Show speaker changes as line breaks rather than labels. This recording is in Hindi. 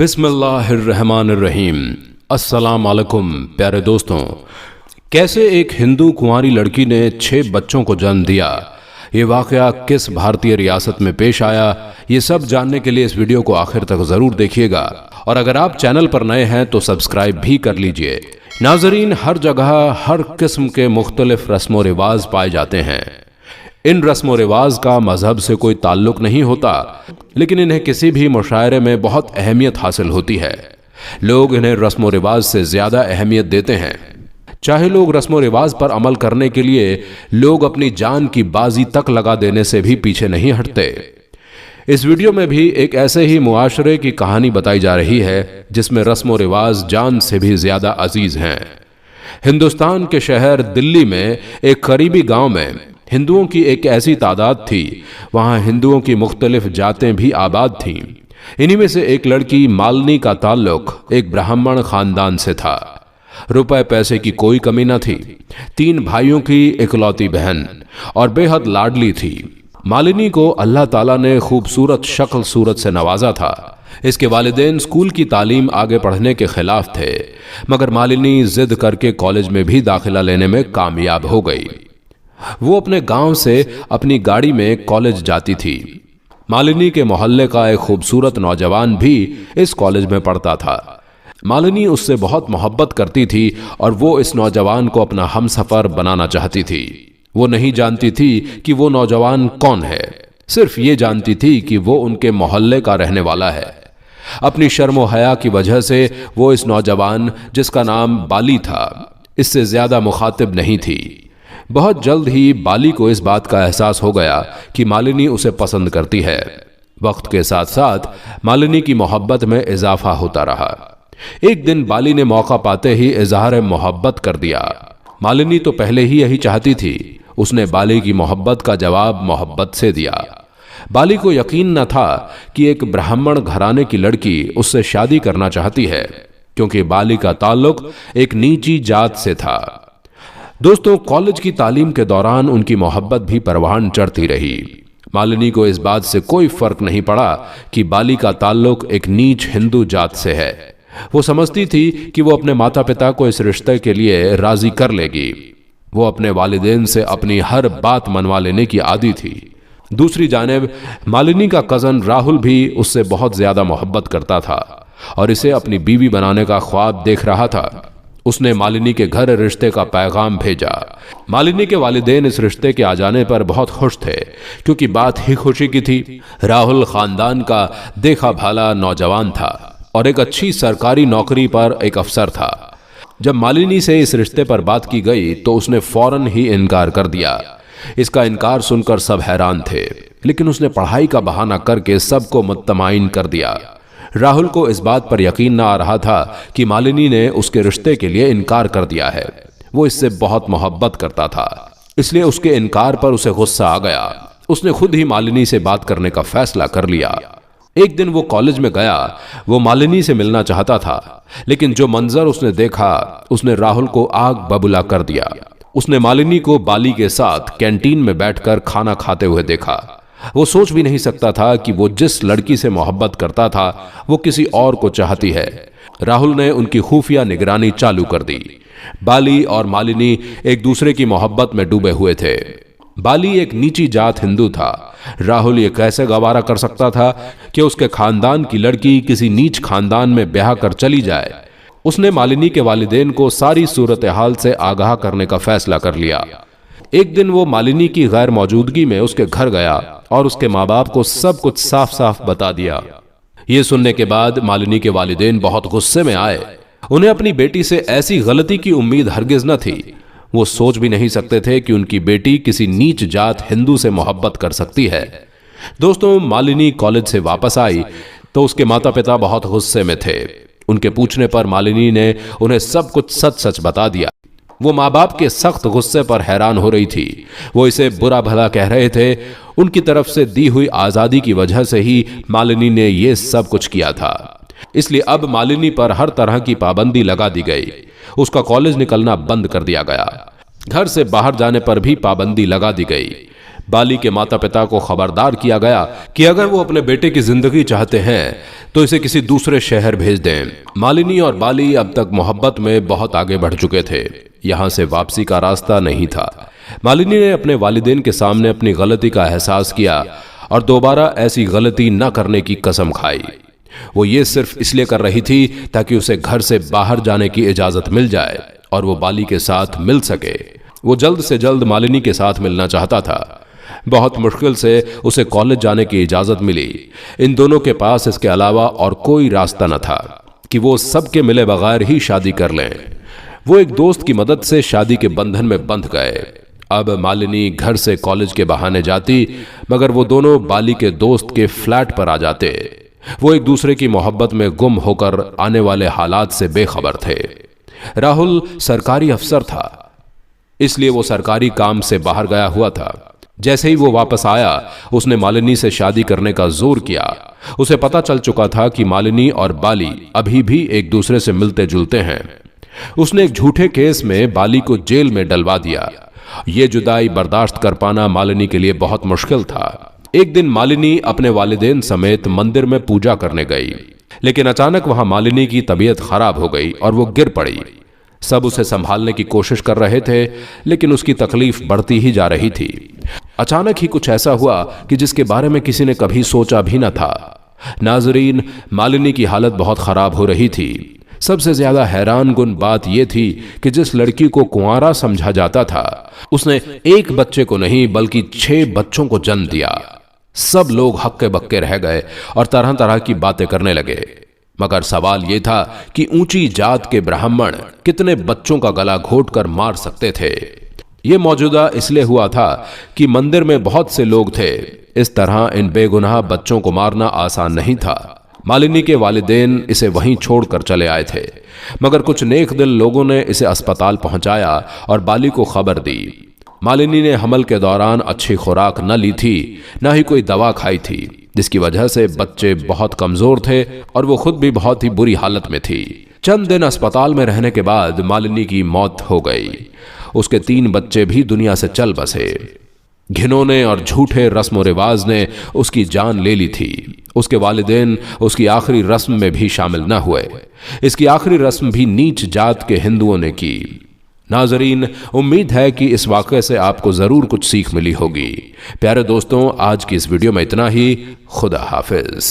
बिस्मिल्लाहिर्रहमानिर्रहीम। अस्सलाम वालेकुम प्यारे दोस्तों। कैसे एक हिंदू कुंवारी लड़की ने 6 बच्चों को जन्म दिया, ये वाकया किस भारतीय रियासत में पेश आया, ये सब जानने के लिए इस वीडियो को आखिर तक जरूर देखिएगा। और अगर आप चैनल पर नए हैं तो सब्सक्राइब भी कर लीजिए। नाजरीन, हर जगह हर किस्म के मुख्तलिफ रस्म व रिवाज पाए जाते हैं। इन रस्म व रिवाज का मजहब से कोई ताल्लुक नहीं होता, लेकिन इन्हें किसी भी मुशायरे में बहुत अहमियत हासिल होती है। लोग इन्हें रस्म व रिवाज से ज्यादा अहमियत देते हैं। चाहे लोग रस्म व रिवाज पर अमल करने के लिए लोग अपनी जान की बाजी तक लगा देने से भी पीछे नहीं हटते। इस वीडियो में भी एक ऐसे ही मुआशरे की कहानी बताई जा रही है जिसमें रस्म व रिवाज जान से भी ज्यादा अजीज हैं। हिंदुस्तान के शहर दिल्ली में एक करीबी गांव में हिंदुओं की एक ऐसी तादाद थी, वहां हिंदुओं की मुख्तलिफ जातें भी आबाद थीं। इन्हीं में से एक लड़की मालिनी का ताल्लुक एक ब्राह्मण खानदान से था। रुपए पैसे की कोई कमी न थी। 3 भाइयों की इकलौती बहन और बेहद लाडली थी। मालिनी को अल्लाह ताला ने खूबसूरत शक्ल सूरत से नवाजा था। इसके वालिदैन स्कूल की तालीम आगे पढ़ने के खिलाफ थे, मगर मालिनी जिद करके कॉलेज में भी दाखिला लेने में कामयाब हो गई। वो अपने गांव से अपनी गाड़ी में कॉलेज जाती थी। मालिनी के मोहल्ले का एक खूबसूरत नौजवान भी इस कॉलेज में पढ़ता था। मालिनी उससे बहुत मोहब्बत करती थी और वो इस नौजवान को अपना हमसफर बनाना चाहती थी। वो नहीं जानती थी कि वो नौजवान कौन है, सिर्फ ये जानती थी कि वो उनके मोहल्ले का रहने वाला है। अपनी शर्म हया की वजह से वो इस नौजवान, जिसका नाम बाली था, इससे ज्यादा मुखातिब नहीं थी। बहुत जल्द ही बाली को इस बात का एहसास हो गया कि मालिनी उसे पसंद करती है। वक्त के साथ साथ मालिनी की मोहब्बत में इजाफा होता रहा। एक दिन बाली ने मौका पाते ही इजहार मोहब्बत कर दिया। मालिनी तो पहले ही यही चाहती थी। उसने बाली की मोहब्बत का जवाब मोहब्बत से दिया। बाली को यकीन न था कि एक ब्राह्मण घराने की लड़की उससे शादी करना चाहती है, क्योंकि बाली का ताल्लुक एक नीची जात से था। दोस्तों, कॉलेज की तालीम के दौरान उनकी मोहब्बत भी परवान चढ़ती रही। मालिनी को इस बात से कोई फर्क नहीं पड़ा कि बाली का ताल्लुक एक नीच हिंदू जात से है। वो समझती थी कि वो अपने माता पिता को इस रिश्ते के लिए राजी कर लेगी। वो अपने वालिदैन से अपनी हर बात मनवा लेने की आदी थी। दूसरी जानिब मालिनी का कजन राहुल भी उससे बहुत ज्यादा मोहब्बत करता था और इसे अपनी बीवी बनाने का ख्वाब देख रहा था। उसने मालिनी के घर रिश्ते का पैगाम भेजा। मालिनी के वालिदैन इस रिश्ते के आ जाने पर बहुत खुश थे, क्योंकि बात ही खुशी की थी। राहुल खानदान का देखा भाला नौजवान था और एक अच्छी सरकारी नौकरी पर एक अफसर था। जब मालिनी से इस रिश्ते पर बात की गई तो उसने फौरन ही इनकार कर दिया। इसका इनकार सुनकर सब हैरान थे, लेकिन उसने पढ़ाई का बहाना करके सबको मुत्तमाइन कर दिया। राहुल को इस बात पर यकीन न आ रहा था कि मालिनी ने उसके रिश्ते के लिए इनकार कर दिया है। वो इससे बहुत मोहब्बत करता था, इसलिए उसके इनकार पर उसे गुस्सा आ गया। उसने खुद ही मालिनी से बात करने का फैसला कर लिया। एक दिन वो कॉलेज में गया। वो मालिनी से मिलना चाहता था, लेकिन जो मंजर उसने देखा उसने राहुल को आग बबूला कर दिया। उसने मालिनी को बाली के साथ कैंटीन में बैठकर खाना खाते हुए देखा। वो सोच भी नहीं सकता था कि वो जिस लड़की से मोहब्बत करता था वो किसी और को चाहती है। राहुल ने उनकी खुफिया निगरानी चालू कर दी। बाली और मालिनी एक दूसरे की मोहब्बत में डूबे हुए थे। बाली एक नीची जात हिंदू था। राहुल ये कैसे गवारा कर सकता था कि उसके खानदान की लड़की किसी नीच खानदान में ब्याह कर चली जाए। उसने मालिनी के वालिदैन को सारी सूरत हाल से आगाह करने का फैसला कर लिया। एक दिन वो मालिनी की गैर मौजूदगी में उसके घर गया और उसके माँ बाप को सब कुछ साफ साफ बता दिया। ये सुनने के बाद मालिनी के वालिदैन बहुत गुस्से में आए। उन्हें अपनी बेटी से ऐसी गलती की उम्मीद हरगिज न थी। वो सोच भी नहीं सकते थे कि उनकी बेटी किसी नीच जात हिंदू से मोहब्बत कर सकती है। दोस्तों, मालिनी कॉलेज से वापस आई तो उसके माता पिता बहुत गुस्से में थे। उनके पूछने पर मालिनी ने उन्हें सब कुछ सच सच बता दिया। वो माँ बाप के सख्त गुस्से पर हैरान हो रही थी। वो इसे बुरा भला कह रहे थे। उनकी तरफ से दी हुई आजादी की वजह से ही मालिनी ने ये सब कुछ किया था। इसलिए अब मालिनी पर हर तरह की पाबंदी लगा दी गई। उसका कॉलेज निकलना बंद कर दिया गया। घर से बाहर जाने पर भी पाबंदी लगा दी गई। बाली के माता पिता को खबरदार किया गया कि अगर वो अपने बेटे की जिंदगी चाहते हैं तो इसे किसी दूसरे शहर भेज दें। मालिनी और बाली अब तक मोहब्बत में बहुत आगे बढ़ चुके थे, यहां से वापसी का रास्ता नहीं था। मालिनी ने अपने वालिदैन के सामने अपनी गलती का एहसास किया और दोबारा ऐसी गलती न करने की कसम खाई। वो ये सिर्फ इसलिए कर रही थी ताकि उसे घर से बाहर जाने की इजाजत मिल जाए और वो बाली के साथ मिल सके। वो जल्द से जल्द मालिनी के साथ मिलना चाहता था। बहुत मुश्किल से उसे कॉलेज जाने की इजाजत मिली। इन दोनों के पास इसके अलावा और कोई रास्ता न था कि वो सबके मिले बगैर ही शादी कर लें। वो एक दोस्त की मदद से शादी के बंधन में बंध गए। अब मालिनी घर से कॉलेज के बहाने जाती, मगर वो दोनों बाली के दोस्त के फ्लैट पर आ जाते। वो एक दूसरे की मोहब्बत में गुम होकर आने वाले हालात से बेखबर थे। राहुल सरकारी अफसर था, इसलिए वो सरकारी काम से बाहर गया हुआ था। जैसे ही वो वापस आया, उसने मालिनी से शादी करने का जोर किया। उसे पता चल चुका था कि मालिनी और बाली अभी भी एक दूसरे से मिलते जुलते हैं। उसने एक झूठे केस में बाली को जेल में डलवा दिया। ये जुदाई बर्दाश्त कर पाना मालिनी के लिए बहुत मुश्किल था। एक दिन मालिनी अपने वालिदैन समेत मंदिर में पूजा करने गई, लेकिन अचानक वहां मालिनी की तबीयत खराब हो गई और वो गिर पड़ी। सब उसे संभालने की कोशिश कर रहे थे, लेकिन उसकी तकलीफ बढ़ती ही जा रही थी। अचानक ही कुछ ऐसा हुआ कि जिसके बारे में किसी ने कभी सोचा भी न था। नाजरीन, मालिनी की हालत बहुत खराब हो रही थी। सबसे ज्यादा हैरान गुन बात यह थी कि जिस लड़की को कुंवारा समझा जाता था, उसने एक बच्चे को नहीं बल्कि 6 बच्चों को जन्म दिया। सब लोग हक्के बक्के रह गए और तरह तरह की बातें करने लगे। मगर सवाल यह था कि ऊंची जात के ब्राह्मण कितने बच्चों का गला घोटकर मार सकते थे। यह मौजूदा इसलिए हुआ था कि मंदिर में बहुत से लोग थे। इस तरह इन बेगुनाह बच्चों को मारना आसान नहीं था। मालिनी के वालिदैन इसे वहीं छोड़कर चले आए थे, मगर कुछ नेक दिल लोगों ने इसे अस्पताल पहुंचाया और बाली को खबर दी। मालिनी ने हमल के दौरान अच्छी खुराक न ली थी, न ही कोई दवा खाई थी, जिसकी वजह से बच्चे बहुत कमजोर थे और वो खुद भी बहुत ही बुरी हालत में थी। चंद दिन अस्पताल में रहने के बाद मालिनी की मौत हो गई। उसके 3 बच्चे भी दुनिया से चल बसे। घिनौने और झूठे रस्म रिवाज ने उसकी जान ले ली थी। उसके वालिदैन उसकी आखिरी रस्म में भी शामिल न हुए। इसकी आखिरी रस्म भी नीच जात के हिंदुओं ने की। नाजरीन, उम्मीद है कि इस वाक़े से आपको ज़रूर कुछ सीख मिली होगी। प्यारे दोस्तों, आज की इस वीडियो में इतना ही। खुदा हाफिज।